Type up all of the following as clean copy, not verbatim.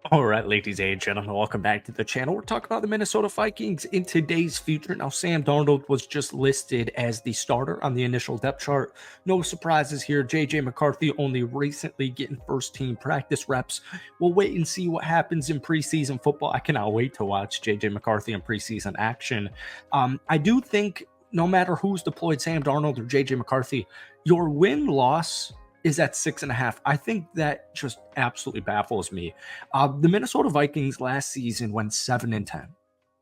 All right, ladies and gentlemen, welcome back to the channel. We're talking about the Minnesota Vikings in today's future. Now, Sam Darnold was just listed as the starter on the initial depth chart. No surprises here. JJ McCarthy only recently getting first team practice reps. We'll wait and see what happens in preseason football. I cannot wait to watch JJ McCarthy in preseason action. I do think no matter who's deployed, Sam Darnold or JJ McCarthy, your win-loss is at 6.5. I think that just absolutely baffles me. The Minnesota Vikings last season went 7-10.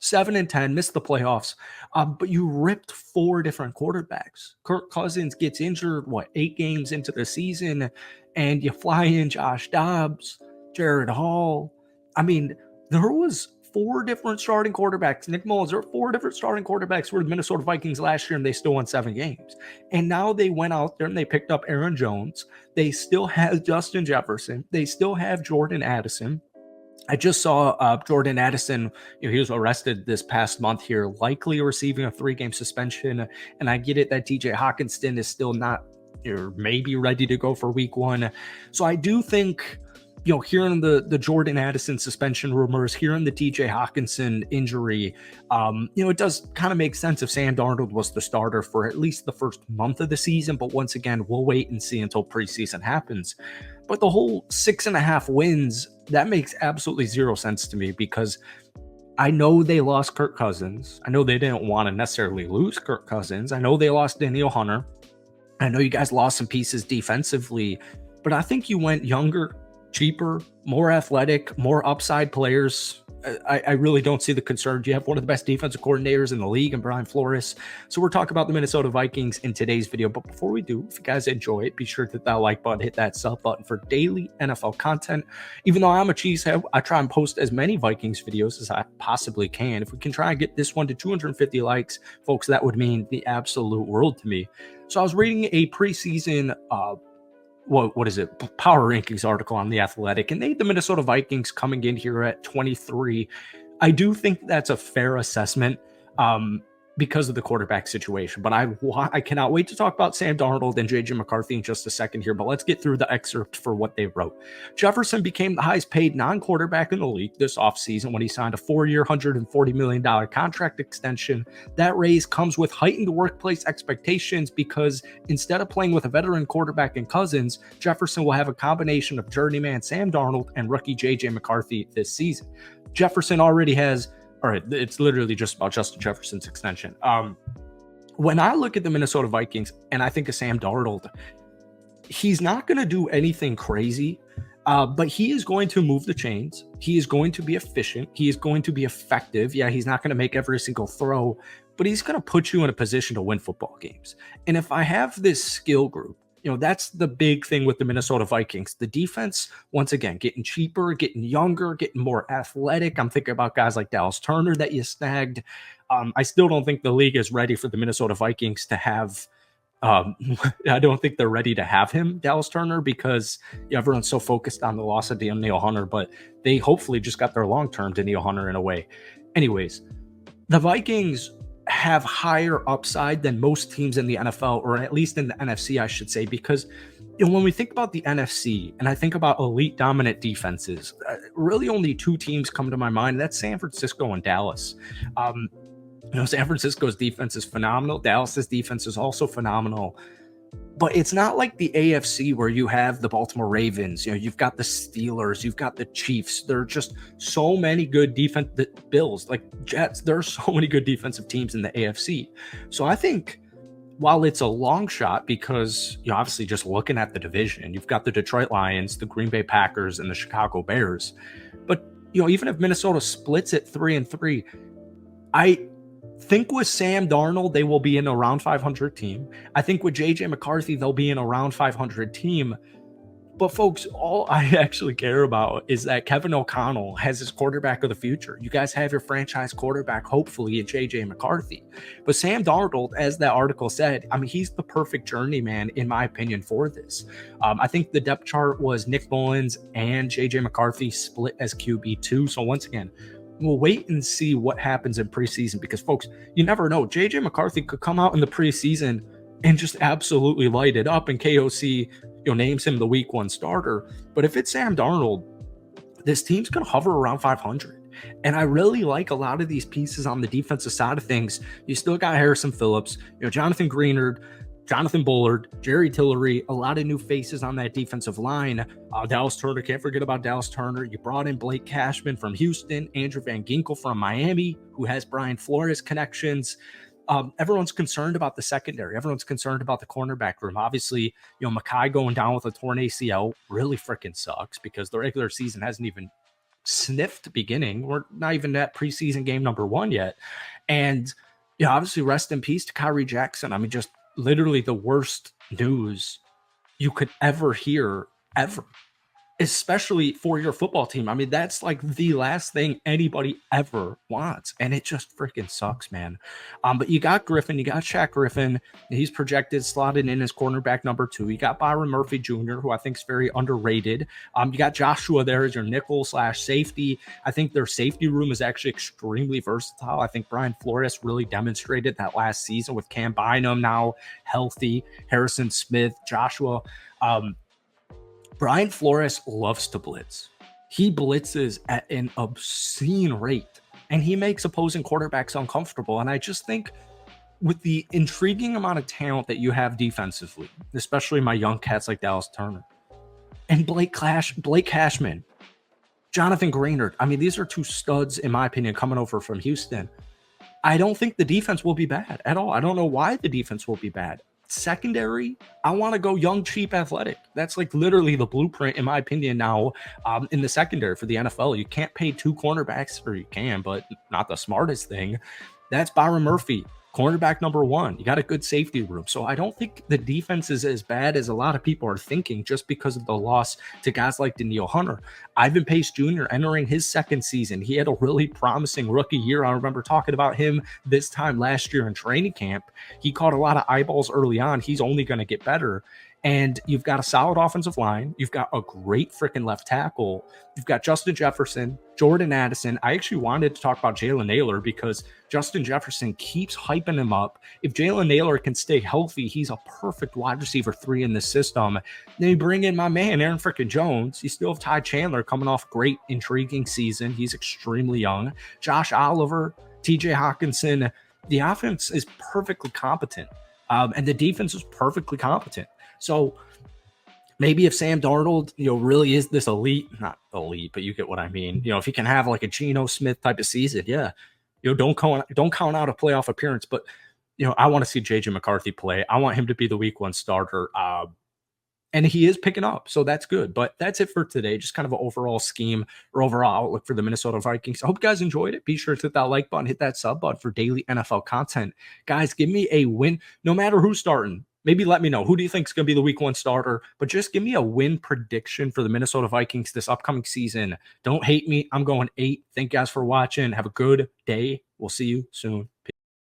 7-10, missed the playoffs, but you ripped four different quarterbacks. Kirk Cousins gets injured, 8 games into the season, and you fly in Josh Dobbs, Jared Hall. I mean, there was four different starting quarterbacks. Nick Mullins, there were four different starting quarterbacks for the Minnesota Vikings last year, and they still won 7 games. And now they went out there and they picked up Aaron Jones. They still have Justin Jefferson. They still have Jordan Addison. I just saw Jordan Addison, he was arrested this past month here, likely receiving a 3-game suspension. And I get it that TJ Hawkinson is still not, or maybe ready to go for week 1. So I do think, hearing the Jordan Addison suspension rumors, hearing the TJ Hawkinson injury, it does kind of make sense if Sam Darnold was the starter for at least the first month of the season. But once again, we'll wait and see until preseason happens. But the whole 6.5 wins, that makes absolutely zero sense to me, because I know they lost Kirk Cousins. I know they didn't want to necessarily lose Kirk Cousins. I know they lost Danielle Hunter. I know you guys lost some pieces defensively, but I think you went younger, cheaper, more athletic, more upside players. I really don't see the concerns. You have one of the best defensive coordinators in the league in Brian Flores. So we're talking about the Minnesota Vikings in today's video. But before we do, if you guys enjoy it, be sure to hit that like button, hit that sub button for daily NFL content. Even though I'm a cheesehead, I try and post as many Vikings videos as I possibly can. If we can try and get this one to 250 likes, folks, that would mean the absolute world to me. So I was reading a preseason power rankings article on The Athletic, and they had the Minnesota Vikings coming in here at 23. I do think that's a fair assessment because of the quarterback situation, but I cannot wait to talk about Sam Darnold and JJ McCarthy in just a second here. But let's get through the excerpt for what they wrote. Jefferson became the highest paid non-quarterback in the league this offseason when he signed a 4-year, $140 million contract extension. That raise comes with heightened workplace expectations because instead of playing with a veteran quarterback in Cousins, Jefferson will have a combination of journeyman Sam Darnold and rookie JJ McCarthy this season. Jefferson already has, all right, it's literally just about Justin Jefferson's extension. When I look at the Minnesota Vikings and I think of Sam Darnold, he's not going to do anything crazy, but he is going to move the chains. He is going to be efficient. He is going to be effective. Yeah, he's not going to make every single throw, but he's going to put you in a position to win football games. And if I have this skill group, that's the big thing with the Minnesota Vikings. The defense, once again, getting cheaper, getting younger, getting more athletic. I'm thinking about guys like Dallas Turner that you snagged. I still don't think the league is ready for the Minnesota Vikings to have I don't think they're ready to have him, Dallas Turner, because everyone's so focused on the loss of Danielle Hunter, but they hopefully just got their long-term Danielle Hunter in a way. Anyways, the Vikings have higher upside than most teams in the NFL, or at least in the NFC, I should say, because when we think about the NFC and I think about elite dominant defenses, really only 2 teams come to my mind. That's San Francisco and Dallas. San Francisco's defense is phenomenal. Dallas's defense is also phenomenal. But it's not like the AFC where you have the Baltimore Ravens, you've got the Steelers, you've got the Chiefs. There are just so many good defense, the Bills, like Jets. There are so many good defensive teams in the AFC. So I think while it's a long shot, because obviously just looking at the division, you've got the Detroit Lions, the Green Bay Packers, and the Chicago Bears. But even if Minnesota splits at 3-3, I think with Sam Darnold, they will be in a round 500 team. I think with JJ McCarthy, they'll be in a round 500 team. But folks, all I actually care about is that Kevin O'Connell has his quarterback of the future. You guys have your franchise quarterback, hopefully, in JJ McCarthy. But Sam Darnold, as that article said, he's the perfect journeyman, in my opinion, for this. I think the depth chart was Nick Mullins and JJ McCarthy split as QB2. So once again, we'll wait and see what happens in preseason, because folks, you never know. JJ McCarthy could come out in the preseason and just absolutely light it up, and KOC names him the week 1 starter. But if it's Sam Darnold, this team's going to hover around 500. And I really like a lot of these pieces on the defensive side of things. You still got Harrison Phillips, Jonathan Greenard, Jonathan Bullard, Jerry Tillery, a lot of new faces on that defensive line. Dallas Turner, can't forget about Dallas Turner. You brought in Blake Cashman from Houston, Andrew Van Ginkel from Miami, who has Brian Flores connections. Everyone's concerned about the secondary. Everyone's concerned about the cornerback room. Obviously, Makai going down with a torn ACL really freaking sucks because the regular season hasn't even sniffed beginning. We're not even at preseason game number 1 yet. And obviously rest in peace to Kyrie Jackson. I mean, just literally the worst news you could ever hear, ever, especially for your football team. I mean, that's like the last thing anybody ever wants. And it just freaking sucks, man. But you got Griffin, you got Shaq Griffin. He's projected slotted in as cornerback number 2. You got Byron Murphy Jr., who I think is very underrated. You got Joshua there as your nickel / safety. I think their safety room is actually extremely versatile. I think Brian Flores really demonstrated that last season with Cam Bynum now healthy, Harrison Smith, Joshua. Brian Flores loves to blitz. He blitzes at an obscene rate, and he makes opposing quarterbacks uncomfortable. And I just think with the intriguing amount of talent that you have defensively, especially my young cats like Dallas Turner, and Blake Cashman, Jonathan Greenard, I mean, these are 2 studs, in my opinion, coming over from Houston. I don't think the defense will be bad at all. I don't know why the defense will be bad. Secondary, I want to go young, cheap, athletic. That's like literally the blueprint, in my opinion, now in the secondary for the NFL. You can't pay 2 cornerbacks, or you can, but not the smartest thing. That's Byron Murphy, cornerback number 1. You got a good safety room. So I don't think the defense is as bad as a lot of people are thinking just because of the loss to guys like Danielle Hunter. Ivan Pace Jr. entering his 2nd season. He had a really promising rookie year. I remember talking about him this time last year in training camp. He caught a lot of eyeballs early on. He's only going to get better. And you've got a solid offensive line. You've got a great freaking left tackle. You've got Justin Jefferson, Jordan Addison. I actually wanted to talk about Jalen Nailor because Justin Jefferson keeps hyping him up. If Jalen Nailor can stay healthy, he's a perfect wide receiver 3 in this system. Then you bring in my man, Aaron freaking Jones. You still have Ty Chandler coming off a great, intriguing season. He's extremely young. Josh Oliver, TJ Hawkinson. The offense is perfectly competent. And the defense is perfectly competent. So maybe if Sam Darnold, really is this elite, not elite, but you get what I mean. If he can have like a Geno Smith type of season, yeah, don't count out a playoff appearance. But I want to see JJ McCarthy play. I want him to be the week 1 starter. And he is picking up, so that's good. But that's it for today. Just kind of an overall scheme or overall outlook for the Minnesota Vikings. I hope you guys enjoyed it. Be sure to hit that like button, hit that sub button for daily NFL content. Guys, give me a win, no matter who's starting. Maybe let me know, who do you think is going to be the week 1 starter? But just give me a win prediction for the Minnesota Vikings this upcoming season. Don't hate me. I'm going 8. Thank you guys for watching. Have a good day. We'll see you soon.